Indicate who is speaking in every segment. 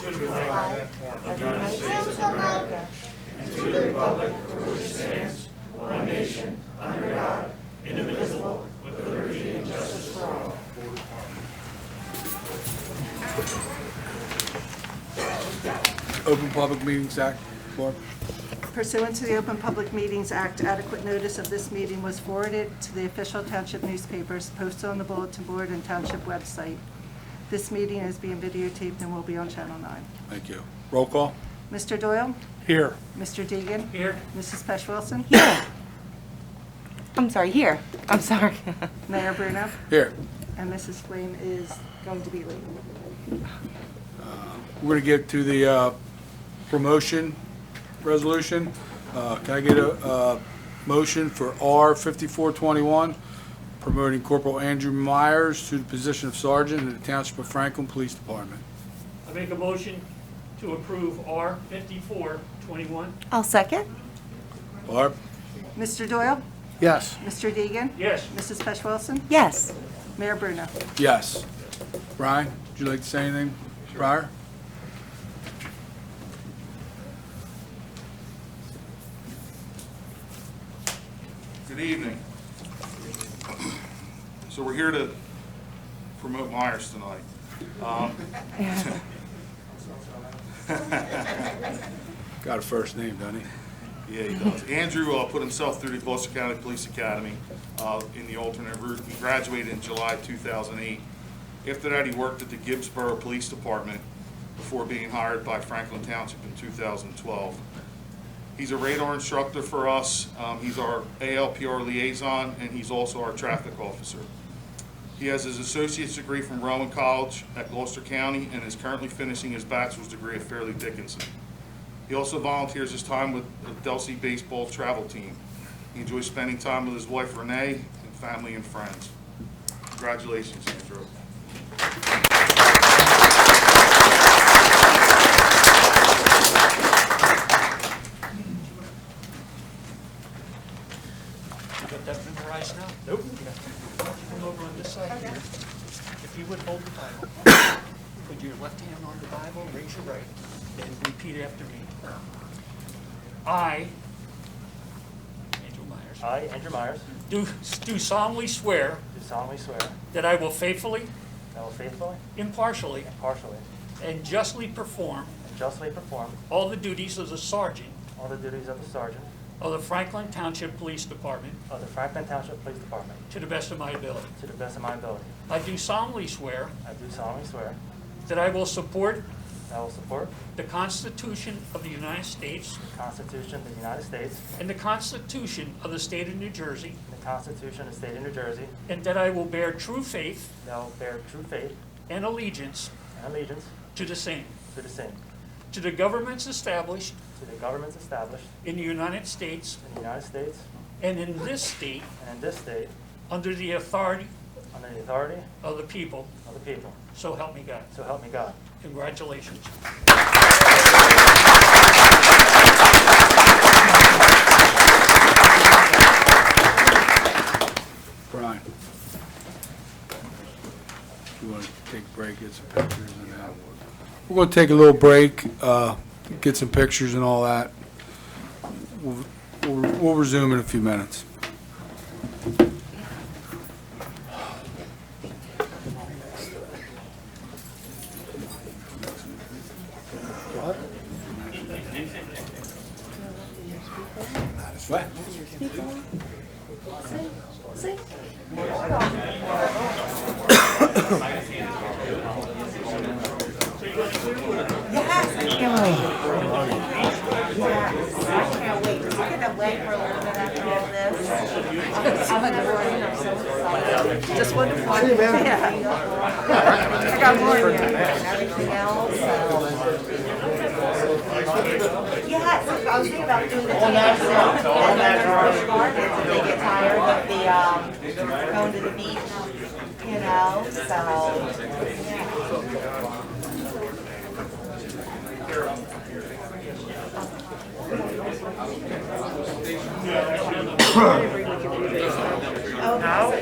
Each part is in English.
Speaker 1: to the flag of the United States of America and to the republic for which it stands, one nation, under God, indivisible, with liberty and justice for all.
Speaker 2: Open Public Meetings Act, Barb.
Speaker 3: Pursuant to the Open Public Meetings Act, adequate notice of this meeting was forwarded to the official township newspapers, posted on the bulletin board and township website. This meeting is being videotaped and will be on Channel 9.
Speaker 2: Thank you. Roll call.
Speaker 3: Mr. Doyle?
Speaker 2: Here.
Speaker 3: Mr. Deegan?
Speaker 1: Here.
Speaker 3: Mrs. Pesh-Wilson?
Speaker 4: Here. I'm sorry.
Speaker 3: Mayor Bruno?
Speaker 2: Here.
Speaker 3: And Mrs. Flame is going to be late.
Speaker 2: We're going to get to the promotion resolution. Can I get a motion for R5421, promoting Corporal Andrew Myers to the position of Sergeant in the Township of Franklin Police Department?
Speaker 1: I make a motion to approve R5421.
Speaker 4: I'll second.
Speaker 2: Barb?
Speaker 3: Mr. Doyle?
Speaker 2: Yes.
Speaker 3: Mr. Deegan?
Speaker 1: Yes.
Speaker 3: Mrs. Pesh-Wilson?
Speaker 4: Yes.
Speaker 3: Mayor Bruno?
Speaker 2: Yes. Brian, would you like to say anything prior?
Speaker 5: Good evening. So we're here to promote Myers tonight.
Speaker 2: Got a first name, doesn't he?
Speaker 5: Yeah, he does. Andrew put himself through the Gloucester County Police Academy in the alternate route. He graduated in July 2008. After that, he worked at the Gibbsboro Police Department before being hired by Franklin Township in 2012. He's a radar instructor for us. He's our ALPR liaison, and he's also our traffic officer. He has his associate's degree from Rowan College at Gloucester County and is currently finishing his bachelor's degree at Fairleigh Dickinson. He also volunteers his time with the Delsey baseball travel team. He enjoys spending time with his wife Renee and family and friends. Congratulations, Andrew.
Speaker 1: You got that memorized now? Nope. Come over on this side here. If you would hold the Bible, put your left hand on the Bible, raise your right, and repeat after me. I, Andrew Myers,
Speaker 6: I, Andrew Myers,
Speaker 1: do solemnly swear
Speaker 6: do solemnly swear
Speaker 1: that I will faithfully,
Speaker 6: that I will faithfully,
Speaker 1: impartially,
Speaker 6: impartially,
Speaker 1: and justly perform
Speaker 6: and justly perform
Speaker 1: all the duties of the Sergeant
Speaker 6: all the duties of the Sergeant
Speaker 1: of the Franklin Township Police Department
Speaker 6: of the Franklin Township Police Department
Speaker 1: to the best of my ability.
Speaker 6: to the best of my ability.
Speaker 1: I do solemnly swear
Speaker 6: I do solemnly swear
Speaker 1: that I will support
Speaker 6: that I will support
Speaker 1: the Constitution of the United States
Speaker 6: the Constitution of the United States
Speaker 1: and the Constitution of the State of New Jersey,
Speaker 6: and the Constitution of the State of New Jersey,
Speaker 1: and that I will bear true faith
Speaker 6: that I will bear true faith
Speaker 1: and allegiance
Speaker 6: and allegiance
Speaker 1: to the same,
Speaker 6: to the same,
Speaker 1: to the governments established
Speaker 6: to the governments established
Speaker 1: in the United States
Speaker 6: in the United States
Speaker 1: and in this state
Speaker 6: and in this state
Speaker 1: under the authority
Speaker 6: under the authority
Speaker 1: of the people,
Speaker 6: of the people.
Speaker 1: so help me God.
Speaker 6: So help me God.
Speaker 1: Congratulations.
Speaker 2: Brian. You want to take a break, get some pictures and that? We're going to take a little break, get some pictures and all that. We'll resume in a few minutes. What?
Speaker 3: Just one. Yeah. I got more in there and everything else, yes, I was thinking about doing the dance and then push garbage if they get tired of the, going to the beach, you know, so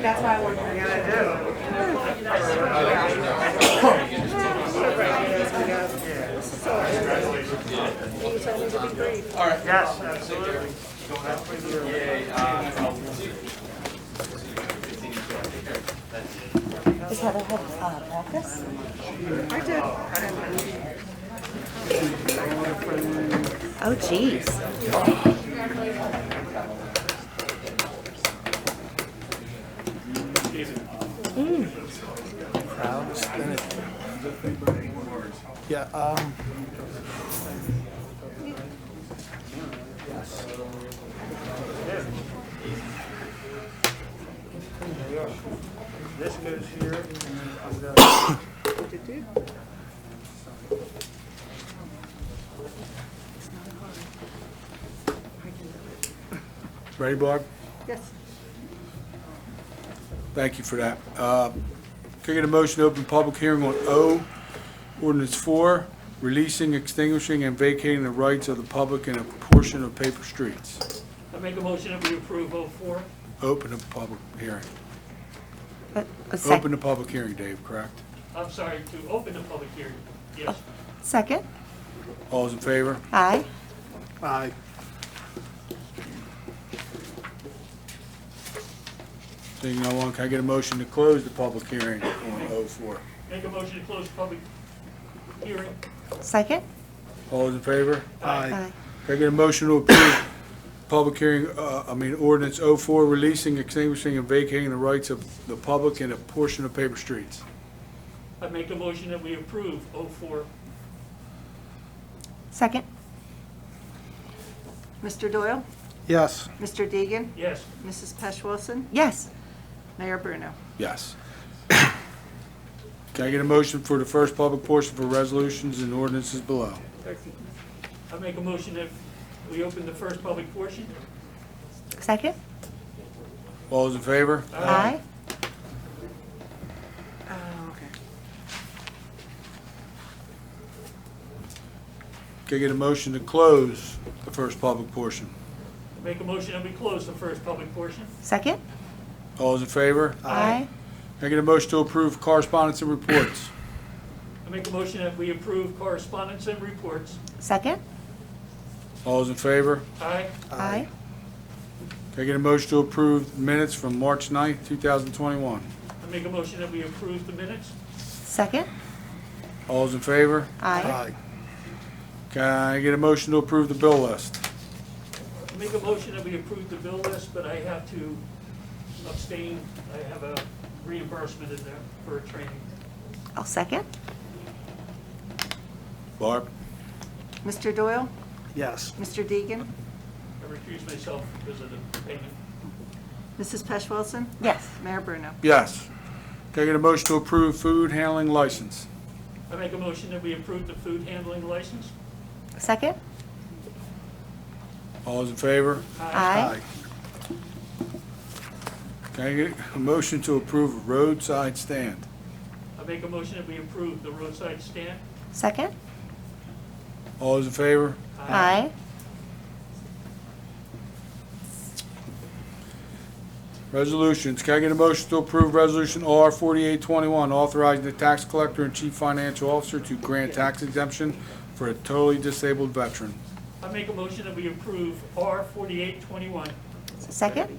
Speaker 3: that's why I wanted to do. Because I need to be brief.
Speaker 6: Yes, absolutely.
Speaker 4: Is Heather had practice?
Speaker 3: I did.
Speaker 4: Oh, geez.
Speaker 7: Yeah,
Speaker 6: This goes here, and then I'm gonna.
Speaker 2: Ready, Barb?
Speaker 3: Yes.
Speaker 2: Thank you for that. Can I get a motion to open public hearing on O, ordinance 4, releasing, extinguishing, and vacating the rights of the public in a portion of paper streets?
Speaker 1: I make a motion that we approve 04.
Speaker 2: Open the public hearing.
Speaker 4: A sec-
Speaker 2: Open the public hearing, Dave, correct?
Speaker 1: I'm sorry, to open the public hearing. Yes.
Speaker 4: Second?
Speaker 2: All those in favor?
Speaker 4: Aye.
Speaker 7: aye.
Speaker 2: Seeing no one, can I get a motion to close the public hearing on 04?
Speaker 1: Make a motion to close the public hearing.
Speaker 4: Second?
Speaker 2: All those in favor?
Speaker 4: Aye.
Speaker 2: Can I get a motion to approve public hearing, ordinance 04, releasing, extinguishing, and vacating the rights of the public in a portion of paper streets?
Speaker 1: I make a motion that we approve 04.
Speaker 4: Second?
Speaker 3: Mr. Doyle?
Speaker 7: Yes,
Speaker 3: Mr. Deegan?
Speaker 1: Yes.
Speaker 3: Mrs. Pesh Wilson?
Speaker 4: Yes.
Speaker 3: Mayor Bruno?
Speaker 2: Yes. Can I get a motion for the first public portion for resolutions and ordinances below?
Speaker 1: I make a motion that we open the first public portion.
Speaker 4: Second?
Speaker 2: All those in favor?
Speaker 4: Aye.
Speaker 3: Oh, okay.
Speaker 2: Can I get a motion to close the first public portion?
Speaker 1: I make a motion that we close the first public portion.
Speaker 4: Second?
Speaker 2: All those in favor?
Speaker 4: Aye.
Speaker 2: Can I get a motion to approve correspondence and reports?
Speaker 1: I make a motion that we approve correspondence and reports.
Speaker 4: Second?
Speaker 2: All those in favor?
Speaker 1: Aye.
Speaker 4: Aye.
Speaker 2: Can I get a motion to approve minutes from March 9th, 2021?
Speaker 1: I make a motion that we approve the minutes.
Speaker 4: Second?
Speaker 2: All those in favor?
Speaker 4: Aye.
Speaker 7: aye.
Speaker 2: Can I get a motion to approve the bill list?
Speaker 1: I make a motion that we approve the bill list, but I have to abstain. I have a reimbursement in there for a training.
Speaker 4: I'll second.
Speaker 2: Barb?
Speaker 3: Mr. Doyle?
Speaker 7: Yes,
Speaker 3: Mr. Deegan?
Speaker 1: I recuse myself because of the payment.
Speaker 3: Mrs. Pesh Wilson?
Speaker 4: Yes.
Speaker 3: Mayor Bruno?
Speaker 2: Yes. Can I get a motion to approve food handling license?
Speaker 1: I make a motion that we approve the food handling license.
Speaker 4: Second?
Speaker 2: All those in favor?
Speaker 4: Aye.
Speaker 2: Can I get a motion to approve a roadside stand?
Speaker 1: I make a motion that we approve the roadside stand.
Speaker 4: Second?
Speaker 2: All those in favor?
Speaker 4: Aye.
Speaker 2: Resolutions. Can I get a motion to approve Resolution R 4821, authorizing the tax collector and chief financial officer to grant tax exemption for a totally disabled veteran?
Speaker 1: I make a motion that we approve R 4821.
Speaker 4: Second?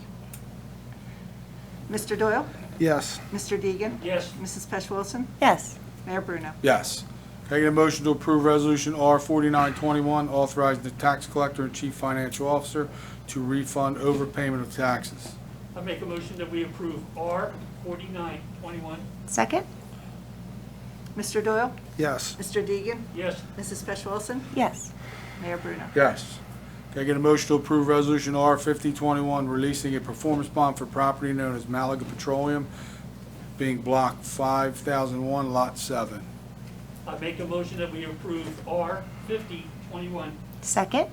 Speaker 3: Mr. Doyle?
Speaker 7: yes,
Speaker 3: Mr. Deegan?
Speaker 1: Yes.
Speaker 3: Mrs. Pesh Wilson?
Speaker 4: Yes.
Speaker 3: Mayor Bruno?
Speaker 2: Yes. Can I get a motion to approve Resolution R 4921, authorizing the tax collector and chief financial officer to refund overpayment of taxes?
Speaker 1: I make a motion that we approve R 4921.
Speaker 4: Second?
Speaker 3: Mr. Doyle?
Speaker 7: yes,
Speaker 3: Mr. Deegan?
Speaker 1: Yes.
Speaker 3: Mrs. Pesh Wilson?
Speaker 4: Yes.
Speaker 3: Mayor Bruno?
Speaker 2: Yes. Can I get a motion to approve Resolution R 5021, releasing a performance bond for property known as Malaga Petroleum, being Block 5001, Lot 7?
Speaker 1: I make a motion that we approve R 5021.
Speaker 4: Second?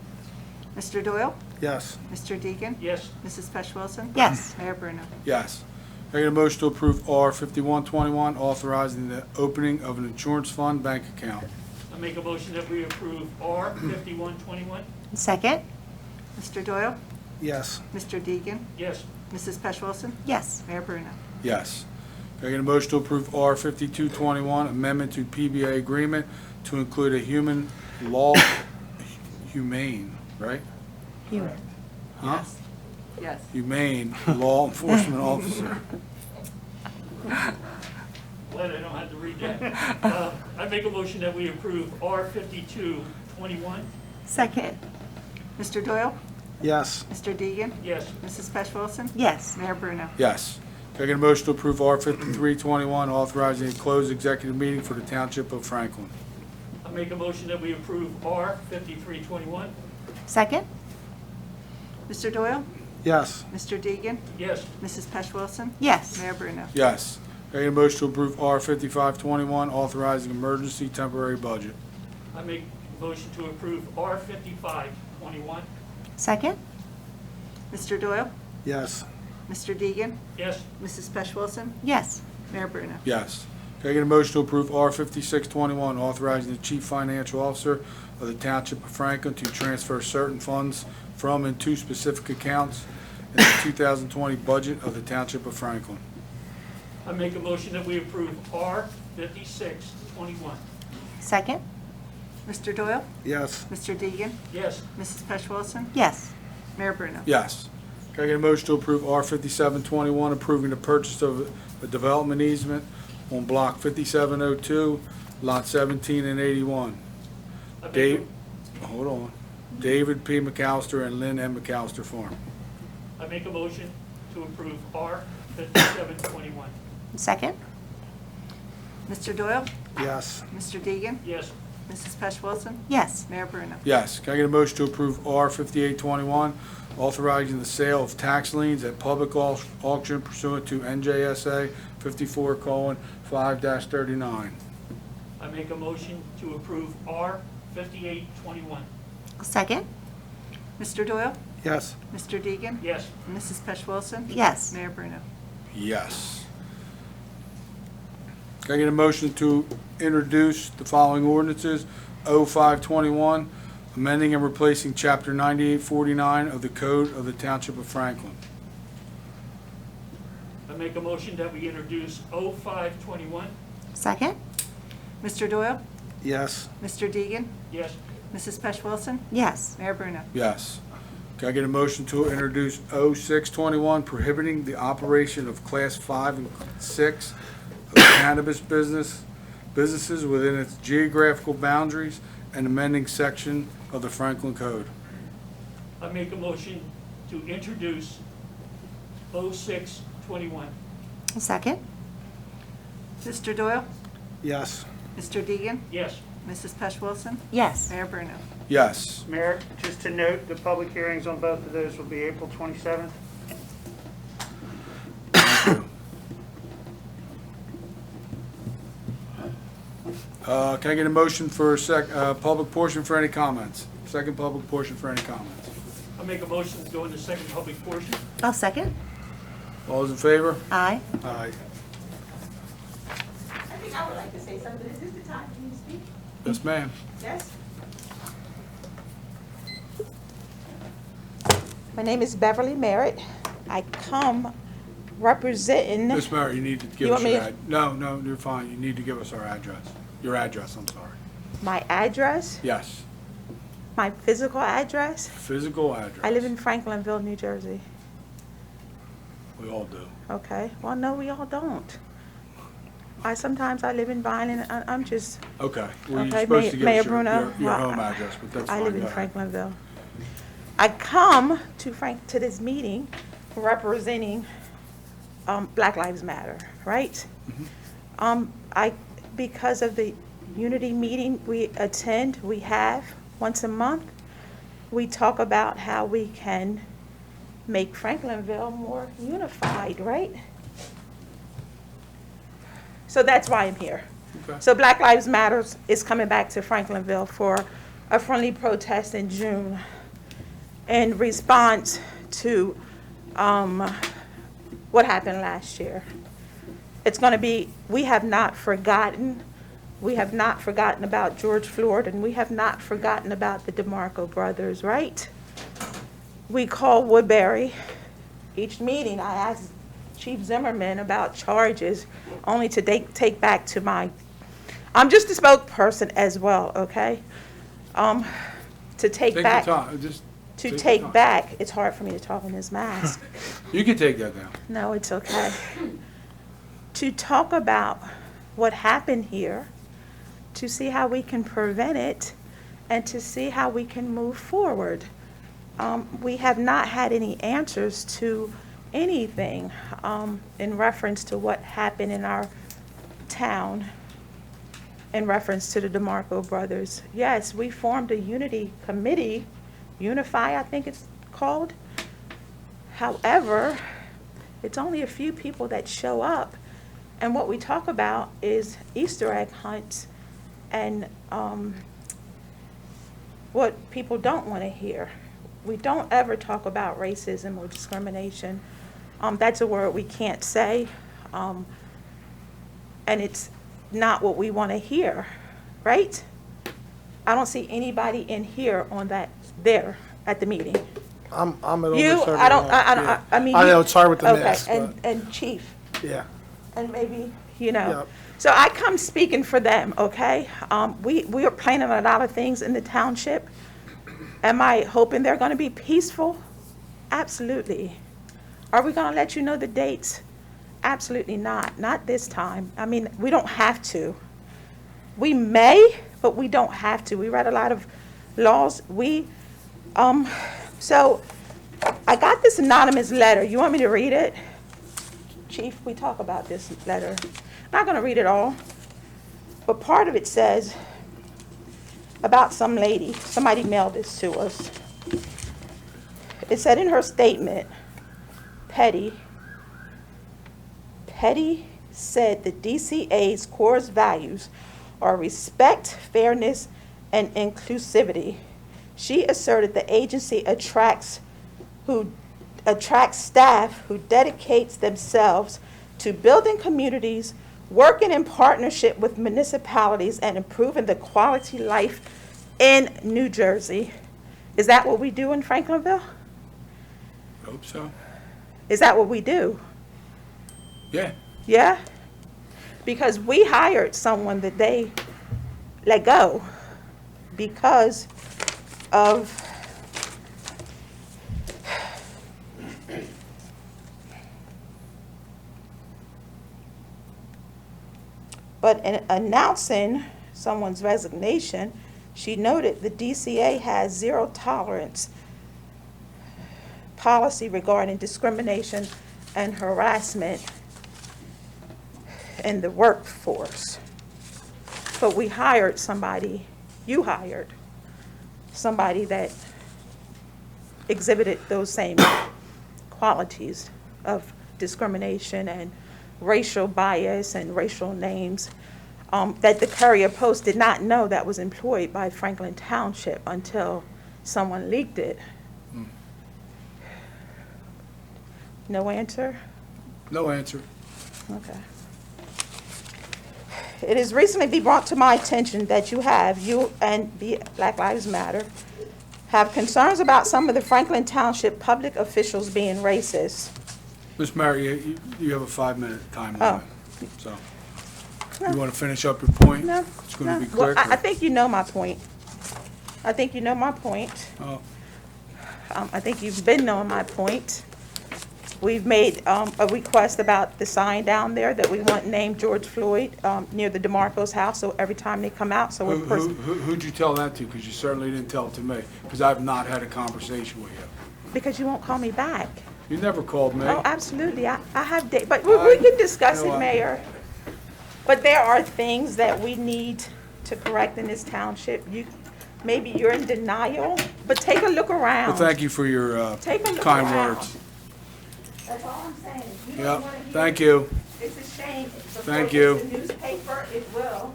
Speaker 3: Mr. Doyle?
Speaker 7: yes,
Speaker 3: Mr. Deegan?
Speaker 1: Yes.
Speaker 3: Mrs. Pesh Wilson?
Speaker 4: Yes.
Speaker 3: Mayor Bruno?
Speaker 2: Yes. Can I get a motion to approve R 5121, authorizing the opening of an insurance fund bank account?
Speaker 1: I make a motion that we approve R 5121.
Speaker 4: Second?
Speaker 3: Mr. Doyle?
Speaker 7: yes,
Speaker 3: Mr. Deegan?
Speaker 1: Yes.
Speaker 3: Mrs. Pesh Wilson?
Speaker 4: Yes.
Speaker 3: Mayor Bruno?
Speaker 2: Yes. Can I get a motion to approve R 5221, amendment to PBA agreement to include a humane, right?
Speaker 4: Human.
Speaker 2: Huh?
Speaker 3: Yes.
Speaker 2: Humane law enforcement officer.
Speaker 1: Glad I don't have to read that. I make a motion that we approve R5221.
Speaker 4: Second.
Speaker 3: Mr. Doyle?
Speaker 7: Yes.
Speaker 3: Mr. Deegan?
Speaker 1: Yes.
Speaker 3: Mrs. Pesh Wilson?
Speaker 4: Yes.
Speaker 3: Mayor Bruno?
Speaker 2: Yes. Can I get a motion to approve R 5321, authorizing a closed executive meeting for the Township of Franklin?
Speaker 1: I make a motion that we approve R5321.
Speaker 4: Second.
Speaker 3: Mr. Doyle?
Speaker 7: Yes.
Speaker 3: Mr. Deegan?
Speaker 1: Yes.
Speaker 3: Mrs. Pesh Wilson?
Speaker 4: Yes.
Speaker 3: Mayor Bruno?
Speaker 2: Yes. Can I get a motion to approve R 5521, authorizing emergency temporary budget?
Speaker 1: I make a motion to approve R5521.
Speaker 4: Second.
Speaker 3: Mr. Doyle?
Speaker 7: Yes.
Speaker 3: Mr. Deegan?
Speaker 1: Yes.
Speaker 3: Mrs. Pesh Wilson?
Speaker 4: Yes.
Speaker 3: Mayor Bruno?
Speaker 2: Yes. Can I get a motion to approve R 5621, authorizing the Chief Financial Officer of the Township of Franklin to transfer certain funds from and to specific accounts in the 2020 budget of the Township of Franklin?
Speaker 1: I make a motion that we approve R5621.
Speaker 4: Second.
Speaker 3: Mr. Doyle?
Speaker 7: Yes.
Speaker 3: Mr. Deegan?
Speaker 1: Yes.
Speaker 3: Mrs. Pesh Wilson?
Speaker 4: Yes.
Speaker 3: Mayor Bruno?
Speaker 2: Yes. Can I get a motion to approve R 5721, approving the purchase of a development easement on Block 5702, Lot 17 and 81?
Speaker 1: I make
Speaker 2: Dave, hold on. David P. McAllister and Lynn M. McAllister Farm.
Speaker 1: I make a motion to approve R5721.
Speaker 4: Second.
Speaker 3: Mr. Doyle?
Speaker 7: Yes.
Speaker 3: Mr. Deegan?
Speaker 1: Yes.
Speaker 3: Mrs. Pesh Wilson?
Speaker 4: Yes.
Speaker 3: Mayor Bruno?
Speaker 2: Yes. Can I get a motion to approve R 5821, authorizing the sale of tax liens at public auction pursuant to NJSA 54:5-39?
Speaker 1: I make a motion to approve R5821.
Speaker 4: Second.
Speaker 3: Mr. Doyle?
Speaker 7: Yes.
Speaker 3: Mr. Deegan?
Speaker 1: Yes.
Speaker 3: Mrs. Pesh Wilson?
Speaker 4: Yes.
Speaker 3: Mayor Bruno?
Speaker 2: Yes. Can I get a motion to introduce the following ordinances? 0521, amending and replacing Chapter 9849 of the Code of the Township of Franklin.
Speaker 1: I make a motion that we introduce O521.
Speaker 4: Second.
Speaker 3: Mr. Doyle?
Speaker 7: Yes.
Speaker 3: Mr. Deegan?
Speaker 1: Yes.
Speaker 3: Mrs. Pesh Wilson?
Speaker 4: Yes.
Speaker 3: Mayor Bruno?
Speaker 2: Yes. Can I get a motion to introduce 0621, prohibiting the operation of Class 5 and 6 of cannabis businesses within its geographical boundaries and amending section of the Franklin Code?
Speaker 1: I make a motion to introduce O621.
Speaker 4: Second.
Speaker 3: Mr. Doyle?
Speaker 7: Yes.
Speaker 3: Mr. Deegan?
Speaker 1: Yes.
Speaker 3: Mrs. Pesh Wilson?
Speaker 4: Yes.
Speaker 3: Mayor Bruno?
Speaker 2: Yes.
Speaker 6: Mayor, just to note, the public hearings on both of those will be April 27th.
Speaker 2: Thank you. Can I get a motion for a public portion for any comments? Second public portion for any comments?
Speaker 1: I make a motion to go into second public portion.
Speaker 4: I'll second.
Speaker 2: All those in favor?
Speaker 4: Aye.
Speaker 2: Aye.
Speaker 8: I think I would like to say something. Is this the time for you to speak?
Speaker 2: Yes, ma'am.
Speaker 8: Yes? My name is Beverly Merritt. I come representing,
Speaker 2: Miss Mary, you need to give
Speaker 8: You
Speaker 2: us
Speaker 8: want
Speaker 2: your
Speaker 8: me
Speaker 2: No, you're fine. You need to give us our address. Your address, I'm sorry.
Speaker 8: my address,
Speaker 2: Yes,
Speaker 8: my physical address.
Speaker 2: physical address.
Speaker 8: I live in Franklinville, New Jersey.
Speaker 2: We all do.
Speaker 8: Okay, well, no, we all don't. Sometimes I live in Vineland, I'm just,
Speaker 2: Okay. Well, you're
Speaker 8: Okay,
Speaker 2: supposed to give
Speaker 8: Mayor
Speaker 2: us
Speaker 8: Bruno,
Speaker 2: your
Speaker 8: well,
Speaker 2: home address, but that's fine.
Speaker 8: I live in
Speaker 2: Go ahead.
Speaker 8: Franklinville. I come to this meeting representing Black Lives Matter, right? Because of the unity meeting we have once a month, we talk about how we can make Franklinville more unified, right? So that's why I'm here.
Speaker 2: Okay.
Speaker 8: So Black Lives Matters is coming back to Franklinville for a friendly protest in June in response to what happened last year. It's going to be, we have not forgotten about George Floyd, and we have not forgotten about the DeMarco brothers, right? We call Woodbury. Each meeting, I ask Chief Zimmerman about charges, only to take back to I'm just a spokesperson as well, okay? to take
Speaker 2: Take your
Speaker 8: back,
Speaker 2: time, just.
Speaker 8: to
Speaker 2: your
Speaker 8: take
Speaker 2: time.
Speaker 8: back, it's hard for me to talk in this mask.
Speaker 2: You can take that down.
Speaker 8: No, it's okay. To talk about what happened here, to see how we can prevent it, and to see how we can move forward. We have not had any answers to anything in reference to what happened in our town, in reference to the DeMarco brothers. Yes, we formed a unity committee, Unify, I think it's called. However, it's only a few people that show up, and what we talk about is Easter egg hunts and what people don't want to hear. We don't ever talk about racism or discrimination. That's a word we can't say, and it's not what we want to hear, right? I don't see anybody in here on that, there at the meeting.
Speaker 7: I'm at
Speaker 8: You,
Speaker 7: almost every
Speaker 8: I don't,
Speaker 7: one.
Speaker 8: I
Speaker 7: Yeah.
Speaker 8: mean.
Speaker 7: I
Speaker 8: you-
Speaker 7: know, it's hard with the
Speaker 8: okay,
Speaker 7: mask,
Speaker 8: and Chief,
Speaker 7: Yeah,
Speaker 8: and maybe, you know.
Speaker 7: Yep.
Speaker 8: So I come speaking for them, okay? We are planning a lot of things in the township. Am I hoping they're gonna be peaceful? Absolutely. Are we gonna let you know the dates? Absolutely not this time. I mean, we don't have to. We may, but we don't have to. We read a lot of laws. So I got this anonymous letter. You want me to read it? Chief, we talk about this letter. I'm not gonna read it all, but part of it says about some lady. Somebody mailed this to us. It said in her statement, Petty said the DCA's core values are respect, fairness, and inclusivity. She asserted the agency attracts staff who dedicates themselves to building communities, working in partnership with municipalities, and improving the quality life in New Jersey. Is that what we do in Franklinville?
Speaker 2: Hope so.
Speaker 8: Is that what we do?
Speaker 2: Yeah.
Speaker 8: Yeah? Because we hired someone that they let go because of but in announcing someone's resignation, she noted the DCA has zero tolerance policy regarding discrimination and harassment in the workforce. But we hired somebody, you hired somebody that exhibited those same qualities of discrimination and racial bias and racial names that the Courier Post did not know that was employed by Franklin Township until someone leaked it. No answer?
Speaker 2: No answer.
Speaker 8: Okay. It has recently been brought to my attention that you and Black Lives Matter have concerns about some of the Franklin Township public officials being racist.
Speaker 2: Ms. Mary, you have a 5-minute time
Speaker 8: Oh.
Speaker 2: limit. So, you want to finish up your point?
Speaker 8: No,
Speaker 2: It's going to
Speaker 8: no.
Speaker 2: be
Speaker 8: Well,
Speaker 2: quick.
Speaker 8: I think you know my point. I think you know my point.
Speaker 2: Oh,
Speaker 8: I think you've been knowing my point. We've made a request about the sign down there that we want named George Floyd near the DeMarco's house, so every time they come out, so we're.
Speaker 2: Who'd you tell that to? Because you certainly didn't tell it to me, because I've not had a conversation with you.
Speaker 8: Because you won't call me back.
Speaker 2: You never called me.
Speaker 8: Oh, absolutely, I have, but we can discuss
Speaker 2: You know
Speaker 8: it,
Speaker 2: what?
Speaker 8: Mayor. But there are things that we need to correct in this township. Maybe you're in denial, but take a look around.
Speaker 2: Well, thank you for your
Speaker 8: Take a look
Speaker 2: kind
Speaker 8: around.
Speaker 2: words.
Speaker 8: That's all I'm saying. If you
Speaker 2: Yep,
Speaker 8: don't wanna hear
Speaker 2: thank
Speaker 8: it,
Speaker 2: you.
Speaker 8: It's a shame. Before
Speaker 2: Thank
Speaker 8: it
Speaker 2: you.
Speaker 8: gets the newspaper, it will.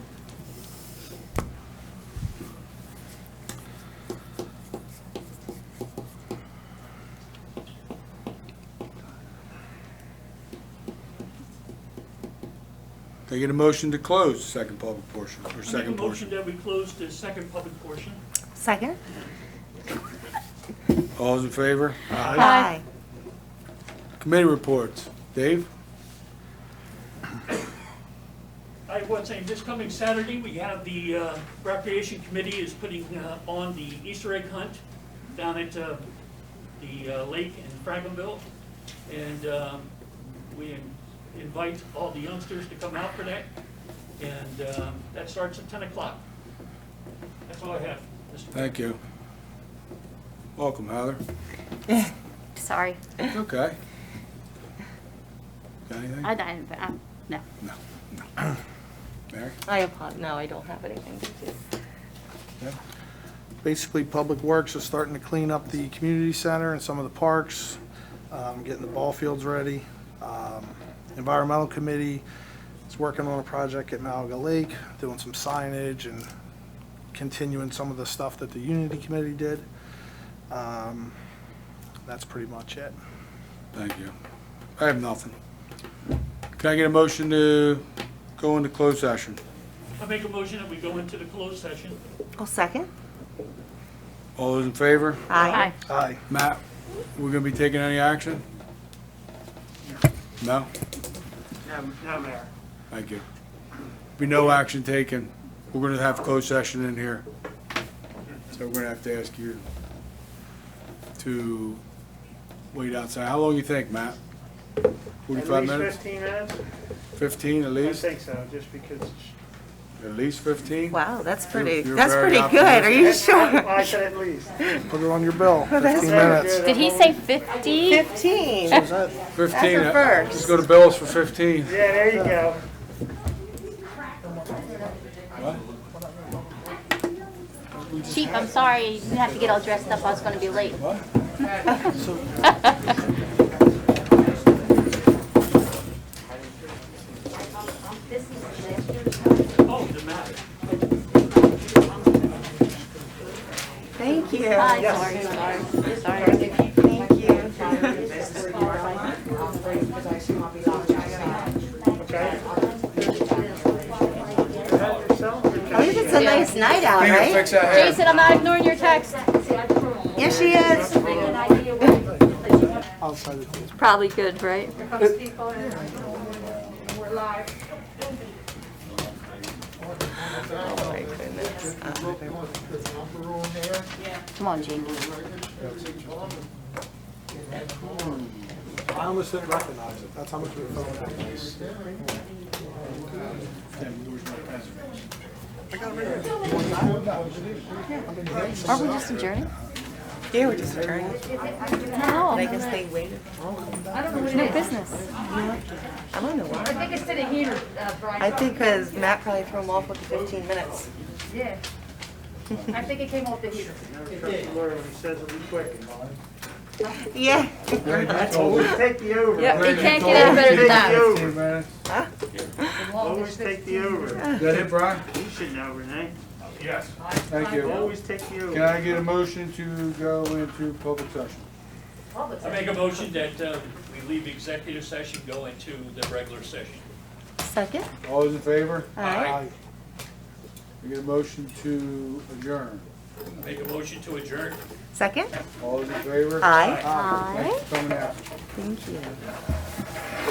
Speaker 2: Can I get a motion to close the second public portion, or
Speaker 1: Make a
Speaker 2: second
Speaker 1: motion
Speaker 2: portion?
Speaker 1: that we close the second public portion.
Speaker 4: Second?
Speaker 2: All those in favor?
Speaker 4: Aye.
Speaker 2: Committee reports. Dave?
Speaker 1: I was saying, this coming Saturday, we have the Recreation Committee is putting on the Easter egg hunt down at the lake in Franklinville. And we invite all the youngsters to come out for that. And that starts at 10 o'clock. That's all I have, Mr. Mayor.
Speaker 2: Thank you. Welcome, Heather.
Speaker 9: Sorry.
Speaker 2: It's okay. Got anything?
Speaker 9: No.
Speaker 2: Mary?
Speaker 4: No, I don't have anything to do.
Speaker 2: Yeah.
Speaker 7: Basically, Public Works is starting to clean up the community center and some of the parks, getting the ball fields ready. Environmental Committee is working on a project at Malaga Lake, doing some signage and continuing some of the stuff that the Unity Committee did. That's pretty much it.
Speaker 2: Thank you. I have nothing. Can I get a motion to go into closed session?
Speaker 1: I make a motion that we go into the closed session.
Speaker 4: I'll second.
Speaker 2: All those in favor?
Speaker 4: Aye.
Speaker 7: Aye.
Speaker 2: Matt, we're gonna be taking any action? No?
Speaker 6: No, Mayor.
Speaker 2: Thank you. Be no action taken. We're gonna have closed session in here. So we're gonna have to ask you to wait outside. How long you think, Matt? 45 minutes?
Speaker 6: 15 minutes?
Speaker 2: 15 at
Speaker 6: I
Speaker 2: least?
Speaker 6: think so, just because
Speaker 2: At least 15?
Speaker 4: Wow, that's
Speaker 2: You're
Speaker 4: pretty
Speaker 2: very
Speaker 4: good. Are you
Speaker 6: well, I
Speaker 4: sure?
Speaker 6: said at least.
Speaker 7: Put it on your bill, 15
Speaker 4: that's
Speaker 7: minutes.
Speaker 9: Did he say 50?
Speaker 4: 15.
Speaker 7: Is that-
Speaker 2: 15.
Speaker 4: That's a first.
Speaker 2: Let's go to Bill's for 15.
Speaker 6: Yeah, there you go.
Speaker 9: Chief, I'm sorry, you didn't have to get all dressed up. I was going to be late.
Speaker 1: Oh, the matter.
Speaker 4: Thank you.
Speaker 9: Hi, sorry.
Speaker 4: Thank you. I think it's a nice night out,
Speaker 2: Finger
Speaker 4: right?
Speaker 2: fix that hair.
Speaker 9: Jason, I'm not ignoring your text.
Speaker 4: Yes, she is.
Speaker 7: Outside of this.
Speaker 9: Probably good, right?
Speaker 4: Oh, my goodness.
Speaker 9: Come on, Jake.
Speaker 7: I almost didn't recognize it. That's how much we were filming that place.
Speaker 9: Are we just adjourning?
Speaker 4: Yeah, we're just adjourning.
Speaker 9: No.
Speaker 4: I guess they waited.
Speaker 9: No business.
Speaker 4: I don't know why.
Speaker 10: I think it's to the heater, Brian.
Speaker 4: I think because Matt probably threw him off with the 15 minutes.
Speaker 10: Yeah. I think it came off the heater.
Speaker 6: Laura, when he says it'll be quick.
Speaker 4: Yeah.
Speaker 6: Always take the over.
Speaker 9: It can't get any better than that.
Speaker 2: 15 minutes.
Speaker 6: Always take the over.
Speaker 2: Is that it, Brian?
Speaker 6: You should know, Renee.
Speaker 1: Yes.
Speaker 2: Thank you.
Speaker 6: Always take the
Speaker 2: Can
Speaker 6: over.
Speaker 2: I get a motion to go into public session?
Speaker 1: I make a motion that we leave executive session, go into the regular session.
Speaker 4: Second?
Speaker 2: All those in favor?
Speaker 4: Aye.
Speaker 2: I get a motion to adjourn.
Speaker 1: Make a motion to adjourn.
Speaker 4: Second?
Speaker 2: All those in favor?
Speaker 4: Aye.
Speaker 2: Thanks for coming out.
Speaker 4: Thank you.